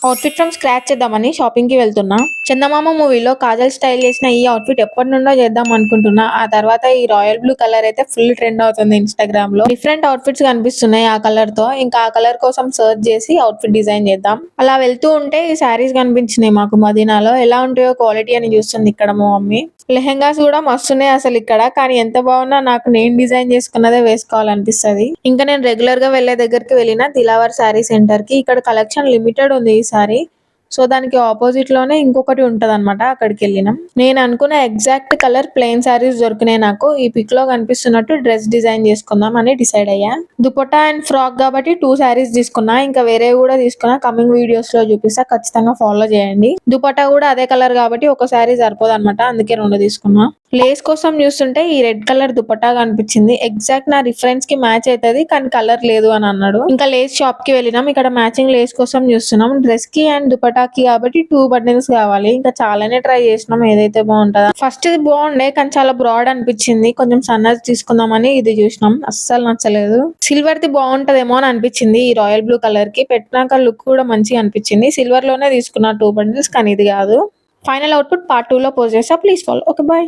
Outfit from scratch చేద్దామని షాపింగ్‌కి వెళ్తున్నా. 'చందమామ' మూవీలో కాజల్ స్టైల్ చేసిన ఈ అవుట్‌ఫిట్ ఎప్పటినుండో చేద్దాం అనుకుంటున్నా. ఆ తర్వాత ఈ రాయల్ బ్లూ కలర్ అయితే ఫుల్ ట్రెండ్ అవుతుంది ఇన్‌స్టాగ్రామ్‌లో. డిఫరెంట్ అవుట్‌ఫిట్స్ కనిపిస్తున్నాయి ఆ కలర్‌తో. ఇంకా ఆ కలర్ కోసం సెర్చ్ చేసి అవుట్‌ఫిట్ డిజైన్ చేద్దాం. అలా వెళ్తూ ఉంటే ఈ శారీస్ కనిపించినాయి మాకు మదీనాలో. ఎలా ఉంటాయో క్వాలిటీ అని చూస్తుంది ఇక్కడ మా మమ్మీ. లెహెంగాస్ కూడా మస్తున్నాయి అసలిక్కడ. కానీ ఎంత బాగున్నా నాకు నేను డిజైన్ చేసుకున్నదే వేసుకోవాలనిపిస్తది. ఇంకా నేను రెగ్యులర్‌గా వెళ్ళే దగ్గరికి వెళ్ళిన దిలావర్ శారీ సెంటర్‌కి. ఇక్కడ కలెక్షన్ లిమిటెడ్ ఉంది ఈసారి. సో, దానికి అపోజిట్‌లోనే ఇంకొకటి ఉంటదనమాట. అక్కడికెళ్ళినాం. నేను అనుకున్న ఎగ్జాక్ట్ కలర్ ప్లెయిన్ శారీస్ దొరికినాయి నాకు. ఈ పిక్‌లో కనిపిస్తున్నట్టు డ్రెస్ డిజైన్ చేసుకుందాం అని డిసైడ్ అయ్యా. దుపట్టా అండ్ ఫ్రాక్ కాబట్టి 2 శారీస్ తీసుకున్నా. ఇంకా వేరేవి కూడా తీసుకున్నా. కమింగ్ వీడియోస్‌లో చూపిస్తా. ఖచ్చితంగా ఫాలో చేయండి. దుపట్టా కూడా అదే కలర్ కాబట్టి ఒక శారీ సరిపోదనమాట. అందుకే 2 తీసుకున్నా. లేస్ కోసం చూస్తుంటే ఈ రెడ్ కలర్ దుపట్టా కనిపించింది. ఎగ్జాక్ట్ నా రిఫరెన్స్‌కి మ్యాచ్ అయితది. కానీ కలర్ లేదు అని అన్నాడు. ఇంకా లేస్ షాప్‌కి వెళ్ళినాం. ఇక్కడ మ్యాచింగ్ లేస్ కోసం చూస్తున్నాం. డ్రెస్‌కి అండ్ దుపట్టాకి కాబట్టి 2 బండిల్స్ కావాలి. ఇంకా చాలానే ట్రై చేసినాం ఏదైతే బాగుంటదా. ఫస్ట్ ఇది బాగుండే కానీ చాలా బ్రాడ్ అనిపించింది. కొంచెం సన్నది తీసుకుందామని ఇది చూసినాం. అస్సలు నచ్చలేదు. సిల్వర్‌ది బాగుంటదేమో అని అనిపించింది ఈ రాయల్ బ్లూ కలర్‌కి. పెట్టినాక లుక్ కూడా మంచిగా అనిపించింది. సిల్వర్‌లోనే తీసుకున్నా 2 బండిల్స్ కానీ ఇది కాదు. ఫైనల్ అవుట్‌పుట్ పార్ట్ 2లో పోస్ట్ చేస్తా. Please follow. ఓకే. బై.